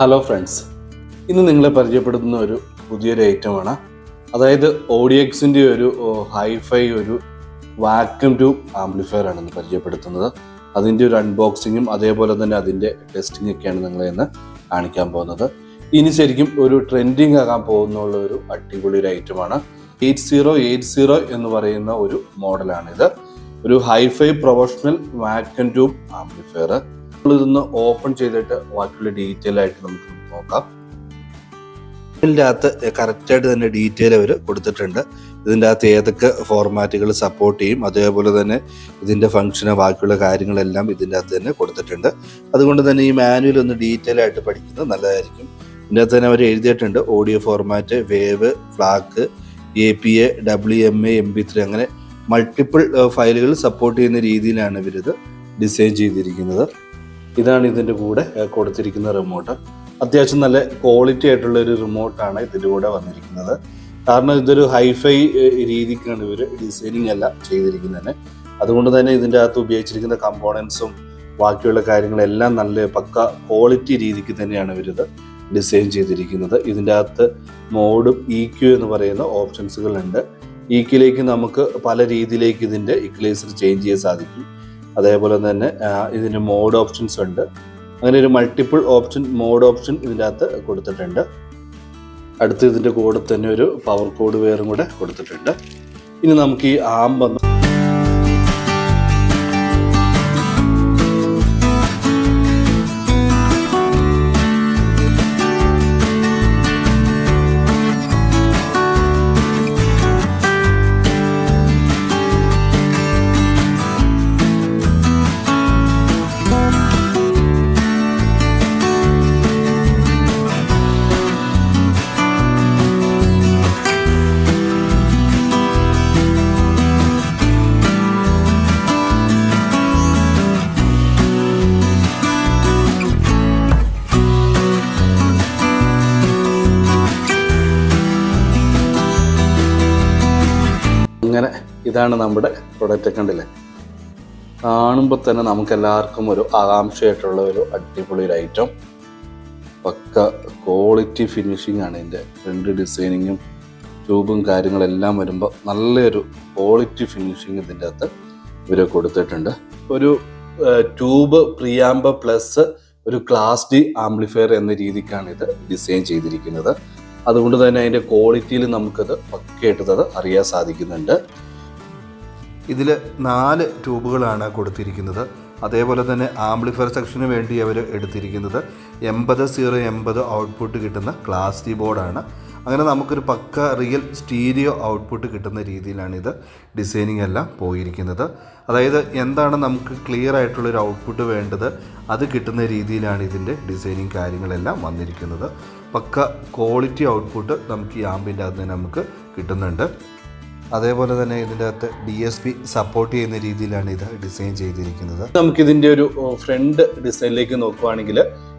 Hello friends, ഇന്ന് നിങ്ങളെ പരിചയപ്പെടുത്തുന്ന ഒരു പുതിയൊരു ഐറ്റമാണ്. അതായത് ഓഡിയക്സിൻ്റെ ഒരു ഹൈഫൈ ഒരു വാക്യൂം ട്യൂബ് ആംപ്ലിഫയർ ആണ് ഇന്ന് പരിചയപ്പെടുത്തുന്നത്. അതിൻ്റെ ഒരു അൺബോക്സിങ്ങും അതേപോലെ തന്നെ അതിൻ്റെ ടെസ്റ്റിംഗ് ഒക്കെയാണ് നിങ്ങളെ ഇന്ന് കാണിക്കാൻ പോകുന്നത്. ഇനി ശരിക്കും ഒരു ട്രെൻഡിങ് ആകാൻ പോകുന്നുള്ള ഒരു അടിപൊളി ഒരു ഐറ്റമാണ്. 8080 എന്ന് പറയുന്ന ഒരു മോഡലാണിത്. ഒരു hifi professional vacuum tube amplifier. ഇതൊന്ന് ഓപ്പൺ ചെയ്തിട്ട് ബാക്കിയുള്ള ഡീറ്റെയിൽ ആയിട്ട് നമുക്ക് നോക്കാം. ഇതിൻ്റെ അകത്ത് കറക്റ്റായിട്ട് തന്നെ ഡീറ്റെയിൽ അവർ കൊടുത്തിട്ടുണ്ട്. ഇതിൻ്റെ അകത്ത് ഏതൊക്കെ ഫോർമാറ്റുകൾ സപ്പോർട്ട് ചെയ്യും, അതേപോലെ തന്നെ ഇതിൻ്റെ ഫംഗ്ഷന് ബാക്കിയുള്ള കാര്യങ്ങളെല്ലാം ഇതിൻ്റെ അകത്ത് തന്നെ കൊടുത്തിട്ടുണ്ട്. അതുകൊണ്ട് തന്നെ ഈ മാനുവൽ ഒന്ന് ഡീറ്റെയിൽ ആയിട്ട് പഠിക്കുന്നത് നല്ലതായിരിക്കും. ഇതിൻ്റെ അകത്ത് തന്നെ അവർ എഴുതിയിട്ടുണ്ട് audio format, wave, FLAC, APA, WMA, MP3 അങ്ങനെ മൾട്ടിപ്പിൾ ഫയലുകൾ സപ്പോർട്ട് ചെയ്യുന്ന രീതിയിലാണ് ഇവരിത് ഡിസൈൻ ചെയ്തിരിക്കുന്നത്. ഇതാണ് ഇതിൻ്റെ കൂടെ കൊടുത്തിരിക്കുന്ന റിമോട്ട്. അത്യാവശ്യം നല്ല ക്വാളിറ്റി ആയിട്ടുള്ള ഒരു റിമോട്ടാണ് ഇതിൻ്റെ കൂടെ വന്നിരിക്കുന്നത്. കാരണം ഇതൊരു ഹൈഫൈ രീതിക്കാണ് ഇവർ ഡിസൈനിങ് എല്ലാം ചെയ്തിരിക്കുന്നത്. അതുകൊണ്ട് തന്നെ ഇതിൻ്റെ അകത്ത് ഉപയോഗിച്ചിരിക്കുന്ന കമ്പോണൻസും ബാക്കിയുള്ള കാര്യങ്ങളെല്ലാം നല്ല പക്ക ക്വാളിറ്റി രീതിക്ക് തന്നെയാണ് ഇവരിത് ഡിസൈൻ ചെയ്തിരിക്കുന്നത്. ഇതിൻ്റെ അകത്ത് മോഡും EQ എന്ന് പറയുന്ന ഓപ്ഷൻസുകളുണ്ട്. EQയിലേക്ക് നമുക്ക് പല രീതിയിലേക്ക് ഇതിൻ്റെ ഇക്വലൈസർ ചേഞ്ച് ചെയ്യാൻ സാധിക്കും. അതേപോലെ തന്നെ ഇതിൻ്റെ മോഡ് ഓപ്ഷൻസ് ഉണ്ട്. അങ്ങനെ ഒരു മൾട്ടിപ്പിൾ മോഡ് ഓപ്ഷൻ ഇതിൻ്റെ അകത്ത് കൊടുത്തിട്ടുണ്ട്. അടുത്ത് ഇതിൻ്റെ കൂടെ തന്നെ ഒരു പവർ കോഡ് വെയറും കൂടെ കൊടുത്തിട്ടുണ്ട്. ഇനി നമുക്ക് ഈ ആംബ് അങ്ങനെ ഇതാണ് നമ്മുടെ പ്രൊഡക്റ്റ്. കണ്ടില്ലേ, കാണുമ്പോൾ തന്നെ നമുക്ക് എല്ലാവർക്കും ഒരു ആകാംക്ഷയായിട്ടുള്ള ഒരു അടിപൊളി ഒരു ഐറ്റം. പക്ക ക്വാളിറ്റി ഫിനിഷിംഗ് ആണ് ഇതിൻ്റെ. ഫ്രണ്ട് ഡിസൈനിങ്ങും ട്യൂബും കാര്യങ്ങളെല്ലാം വരുമ്പോൾ നല്ലൊരു ക്വാളിറ്റി ഫിനിഷിങ് ഇതിൻ്റെ അകത്ത് ഇവർ കൊടുത്തിട്ടുണ്ട്. ഒരു ട്യൂബ് പ്രിയാമ്പ് പ്ലസ് ഒരു ക്ലാസ് D ആംപ്ലിഫയർ എന്ന രീതിക്കാണ് ഇത് ഡിസൈൻ ചെയ്തിരിക്കുന്നത്. അതുകൊണ്ട് തന്നെ അതിൻ്റെ ക്വാളിറ്റിയിൽ നമുക്കത് പക്കയായിട്ടത് അറിയാൻ സാധിക്കുന്നുണ്ട്. ഇതിൽ 4 ട്യൂബുകളാണ് കൊടുത്തിരിക്കുന്നത്. അതേപോലെ തന്നെ ആംപ്ലിഫയർ സെക്ഷന് വേണ്ടി അവർ എടുത്തിരിക്കുന്നത് 8080 ഔട്ട്പുട്ട് കിട്ടുന്ന ക്ലാസ് D ബോർഡാണ്. അങ്ങനെ നമുക്കൊരു പക്ക റിയൽ സ്റ്റീരിയോ ഔട്ട്പുട്ട് കിട്ടുന്ന രീതിയിലാണിത് ഡിസൈനിങ് എല്ലാം പോയിരിക്കുന്നത്. അതായത് എന്താണ് നമുക്ക് ക്ലിയർ ആയിട്ടുള്ളൊരു ഔട്ട്പുട്ട് വേണ്ടത്, അത് കിട്ടുന്ന രീതിയിലാണ് ഇതിൻ്റെ ഡിസൈനിങ് കാര്യങ്ങളെല്ലാം വന്നിരിക്കുന്നത്. പക്ക ക്വാളിറ്റി ഔട്ട്പുട്ട് നമുക്ക് ഈ ആമ്പിൻ്റെ അകത്ത് തന്നെ നമുക്ക് കിട്ടുന്നുണ്ട്. അതേപോലെ തന്നെ ഇതിൻ്റെ അകത്ത് DSP സപ്പോർട്ട് ചെയ്യുന്ന രീതിയിലാണ് ഇത് ഡിസൈൻ ചെയ്തിരിക്കുന്നത്. നമുക്കിതിൻ്റെ ഒരു ഫ്രണ്ട് ഡിസൈനിലേക്ക് നോക്കുകയാണെങ്കിൽ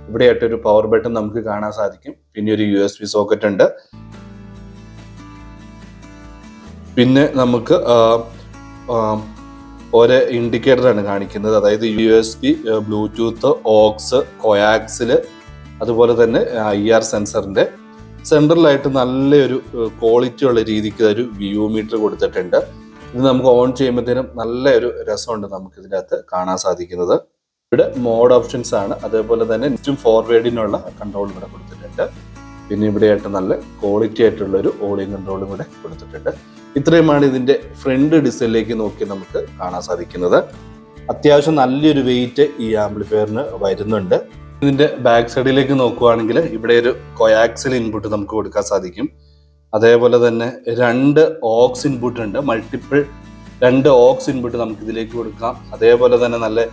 ഇവിടെയായിട്ടൊരു പവർ ബട്ടൺ നമുക്ക് കാണാൻ സാധിക്കും. പിന്നെ ഒരു USB സോക്കറ്റ് ഉണ്ട്. പിന്നെ നമുക്ക് ഒരു ഇൻഡിക്കേറ്ററാണ് കാണിക്കുന്നത്. അതായത് USB, ബ്ലൂടൂത്ത്, ഓക്സ്, കോയാക്സിൽ, അതുപോലെ തന്നെ IR സെൻസറിൻ്റെ സെൻട്രലായിട്ട് നല്ലൊരു ക്വാളിറ്റി ഉള്ള രീതിക്ക് ഒരു വ്യൂ മീറ്റർ കൊടുത്തിട്ടുണ്ട്. ഇത് നമുക്ക് ഓൺ ചെയ്യുമ്പോഴത്തേനും നല്ലൊരു രസമുണ്ട് നമുക്ക് ഇതിൻ്റെ അകത്ത് കാണാൻ സാധിക്കുന്നത്. ഇവിടെ മോഡ് ഓപ്ഷൻസ് ആണ്. അതേപോലെ തന്നെ നെറ്റും ഫോർവേഡിനുള്ള കൺട്രോൾ ഇവിടെ കൊടുത്തിട്ടുണ്ട്. പിന്നെ ഇവിടെയായിട്ട് നല്ല ക്വാളിറ്റി ആയിട്ടുള്ള ഒരു ഓഡിയോ കൺട്രോളും കൂടെ കൊടുത്തിട്ടുണ്ട്. ഇത്രയുമാണ് ഇതിൻ്റെ ഫ്രണ്ട് ഡിസൈനിലേക്ക് നോക്കി നമുക്ക് കാണാൻ സാധിക്കുന്നത്. അത്യാവശ്യം നല്ലൊരു വെയിറ്റ് ഈ ആംപ്ലിഫയറിന് വരുന്നുണ്ട്. ഇതിൻ്റെ ബാക്ക് സൈഡിലേക്ക് നോക്കുകയാണെങ്കിൽ ഇവിടെ ഒരു കോയാക്സിൽ ഇൻപുട്ട് നമുക്ക് കൊടുക്കാൻ സാധിക്കും. അതേപോലെ തന്നെ 2 ഓക്സ് ഇൻപുട്ട് ഉണ്ട്. മൾട്ടിപ്പിൾ 2 ഓക്സ് ഇൻപുട്ട് നമുക്ക് ഇതിലേക്ക് കൊടുക്കാം. അതേപോലെ തന്നെ നല്ല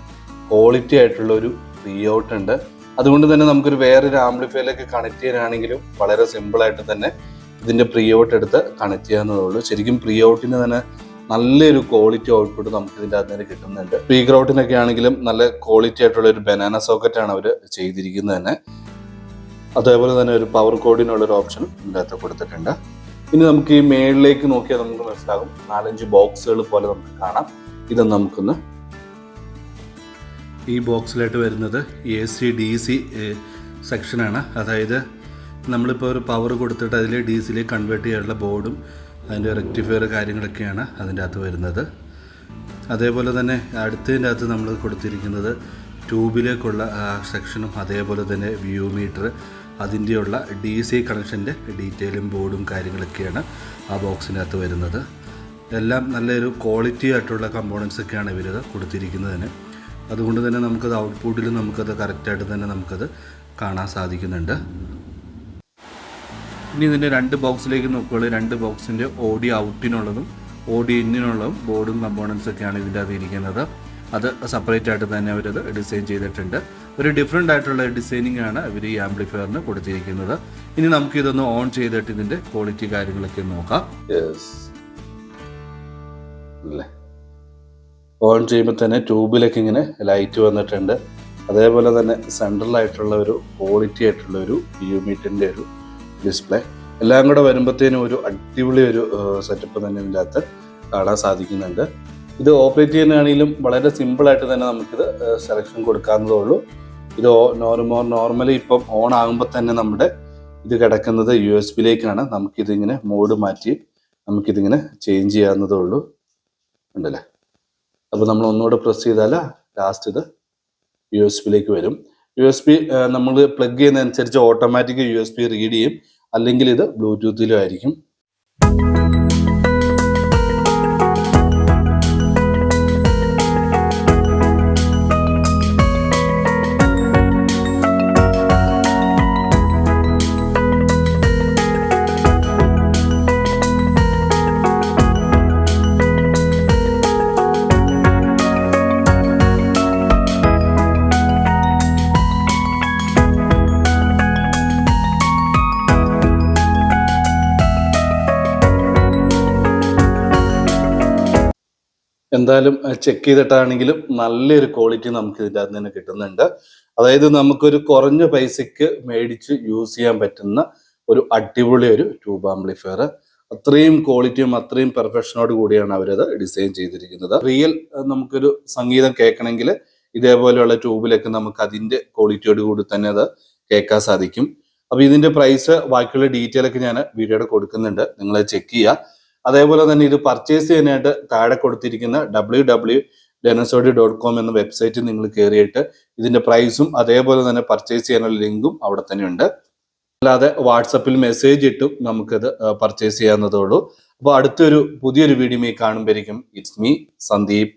ക്വാളിറ്റി ആയിട്ടുള്ള ഒരു പ്രീ ഔട്ട് ഉണ്ട്. അതുകൊണ്ട് തന്നെ നമുക്കൊരു വേറൊരു ആംപ്ലിഫയറിലേക്ക് കണക്ട് ചെയ്യാനാണെങ്കിലും വളരെ സിമ്പിളായിട്ട് തന്നെ ഇതിൻ്റെ പ്രീ ഔട്ട് എടുത്ത് കണക്ട് ചെയ്യാവുന്നതുള്ളൂ. ശരിക്കും പ്രീ ഔട്ടിന് തന്നെ നല്ലൊരു ക്വാളിറ്റി ഔട്ട്പുട്ട് നമുക്ക് ഇതിൻ്റെ അകത്ത് തന്നെ കിട്ടുന്നുണ്ട്. സ്പീക്കർ ഔട്ടിനൊക്കെ ആണെങ്കിലും നല്ല ക്വാളിറ്റി ആയിട്ടുള്ള ഒരു ബനാന സോക്കറ്റാണ് അവർ ചെയ്തിരിക്കുന്നത് തന്നെ. അതേപോലെ തന്നെ ഒരു പവർ കോഡിനുള്ളൊരു ഓപ്ഷൻ ഇതിൻ്റെ അകത്ത് കൊടുത്തിട്ടുണ്ട്. ഇനി നമുക്ക് ഈ മേളിലേക്ക് നോക്കിയാൽ നമുക്ക് മനസ്സിലാകും 4-5 ബോക്സുകൾ പോലെ നമുക്ക് കാണാം. ഇത് നമുക്കൊന്ന് ഈ ബോക്സിലായിട്ട് വരുന്നത് AC DC സെക്ഷനാണ്. അതായത് നമ്മളിപ്പോൾ ഒരു പവർ കൊടുത്തിട്ട് അതിൽ ഡി സിയിലേക്ക് കൺവേർട്ട് ചെയ്യാനുള്ള ബോർഡും അതിൻ്റെ റെക്ടിഫയർ കാര്യങ്ങളൊക്കെയാണ് അതിൻ്റെ അകത്ത് വരുന്നത്. അതേപോലെ തന്നെ അടുത്തതിൻ്റെ അകത്ത് നമ്മൾ കൊടുത്തിരിക്കുന്നത് ട്യൂബിലേക്കുള്ള സെക്ഷനും അതേപോലെ തന്നെ വ്യൂ മീറ്റർ അതിൻ്റെയുള്ള ഡി സി കണക്ഷൻ്റെ ഡീറ്റെയിലും ബോർഡും കാര്യങ്ങളൊക്കെയാണ് ആ ബോക്സിൻ്റെ അകത്ത് വരുന്നത്. എല്ലാം നല്ലൊരു ക്വാളിറ്റി ആയിട്ടുള്ള കമ്പോണൻസ് ഒക്കെയാണ് ഇവർ കൊടുത്തിരിക്കുന്നതിന്. അതുകൊണ്ട് തന്നെ നമുക്കത് ഔട്ട്പുട്ടിൽ നമുക്കത് കറക്റ്റായിട്ട് തന്നെ നമുക്കത് കാണാൻ സാധിക്കുന്നുണ്ട്. ഇനി ഇതിൻ്റെ 2 ബോക്സിലേക്ക് നോക്കുകയുള്ളൂ. 2 ബോക്സിൻ്റെ ഓഡിയോ ഔട്ടിനുള്ളതും ഓഡിയോ ഇന്നിനുള്ളതും ബോർഡും കമ്പോണൻസ് ഒക്കെയാണ് ഇതിൻ്റെ അകത്ത് ഇരിക്കുന്നത്. അത് സെപ്പറേറ്റ് ആയിട്ട് തന്നെ അവരത് ഡിസൈൻ ചെയ്തിട്ടുണ്ട്. ഒരു ഡിഫറെൻ്റ് ആയിട്ടുള്ള ഡിസൈനിങ് ആണ് ഇവർ ഈ ആംപ്ലിഫയറിന് കൊടുത്തിരിക്കുന്നത്. ഇനി നമുക്കിതൊന്ന് ഓൺ ചെയ്തിട്ട് ഇതിൻ്റെ ക്വാളിറ്റി കാര്യങ്ങളൊക്കെ നോക്കാം. അല്ലേ, ഓൺ ചെയ്യുമ്പോൾ തന്നെ ട്യൂബിലേക്ക് ഇങ്ങനെ ലൈറ്റ് വന്നിട്ടുണ്ട്. അതേപോലെ തന്നെ സെൻട്രലായിട്ടുള്ള ഒരു ക്വാളിറ്റി ആയിട്ടുള്ള ഒരു വ്യൂ മീറ്ററിൻ്റെ ഒരു ഡിസ്പ്ലേ എല്ലാം കൂടെ വരുമ്പോഴത്തേനും ഒരു അടിപൊളി ഒരു സെറ്റപ്പ് തന്നെ ഇതിൻ്റെ അകത്ത് കാണാൻ സാധിക്കുന്നുണ്ട്. ഇത് ഓപ്പറേറ്റ് ചെയ്യാനാണെങ്കിലും വളരെ സിമ്പിളായിട്ട് തന്നെ നമുക്കിത് സെലക്ഷൻ കൊടുക്കാവുന്നതേ ഉള്ളൂ. ഇത് നോർമലി ഇപ്പം ഓൺ ആകുമ്പോൾ തന്നെ നമ്മുടെ ഇത് കിടക്കുന്നത് USB-ലേക്കാണ്. നമുക്കിതിങ്ങനെ മോഡ് മാറ്റി നമുക്കിതിങ്ങനെ ചേഞ്ച് ചെയ്യാവുന്നതേ ഉള്ളൂ. ഉണ്ടല്ലേ, അപ്പോൾ നമ്മൾ ഒന്നുകൂടെ പ്രസ് ചെയ്താൽ ലാസ്റ്റ് ഇത് USB-ലേക്ക് വരും. USB നമ്മൾ പ്ലഗ് ചെയ്യുന്നതനുസരിച്ച് ഓട്ടോമാറ്റിക് USB റീഡ് ചെയ്യും, അല്ലെങ്കിൽ ഇത് ബ്ലൂടൂത്തിലും ആയിരിക്കും. എന്തായാലും ചെക്ക് ചെയ്തിട്ടാണെങ്കിലും നല്ലൊരു ക്വാളിറ്റി നമുക്ക് ഇതിൻ്റെ അകത്ത് തന്നെ കിട്ടുന്നുണ്ട്. അതായത് നമുക്കൊരു കുറഞ്ഞ പൈസയ്ക്ക് മേടിച്ച് യൂസ് ചെയ്യാൻ പറ്റുന്ന ഒരു അടിപൊളി ഒരു ട്യൂബ് ആംപ്ലിഫയർ. അത്രയും ക്വാളിറ്റിയും അത്രയും പെർഫെക്ഷനോട് കൂടിയാണ് അവരത് ഡിസൈൻ ചെയ്തിരിക്കുന്നത്. റിയൽ നമുക്കൊരു സംഗീതം കേൾക്കണമെങ്കിൽ ഇതേപോലെയുള്ള ട്യൂബിലൊക്കെ നമുക്ക് അതിൻ്റെ ക്വാളിറ്റിയോട് കൂടി തന്നെ അത് കേൾക്കാൻ സാധിക്കും. അപ്പോൾ ഇതിൻ്റെ പ്രൈസ് ബാക്കിയുള്ള ഡീറ്റെയിൽ ഒക്കെ ഞാൻ വീഡിയോയുടെ കൊടുക്കുന്നുണ്ട്, നിങ്ങൾ ചെക്ക് ചെയ്യുക. അതേപോലെ തന്നെ ഇത് പർച്ചേസ് ചെയ്യാനായിട്ട് താഴെ കൊടുത്തിരിക്കുന്ന www.dennisaudio.com എന്ന വെബ്സൈറ്റിൽ നിങ്ങൾ കയറിയിട്ട് ഇതിൻ്റെ പ്രൈസും അതേപോലെ തന്നെ പർച്ചേസ് ചെയ്യാനുള്ള ലിങ്കും അവിടെ തന്നെ ഉണ്ട്. അല്ലാതെ വാട്സപ്പിൽ മെസ്സേജ് ഇട്ടും നമുക്കത് പർച്ചേസ് ചെയ്യാവുന്നതേ ഉള്ളൂ. അപ്പോൾ അടുത്തൊരു പുതിയൊരു വീഡിയോയിൽ കാണുമ്പോഴേക്കും ഇറ്റ്സ് മീ സന്ദീപ്.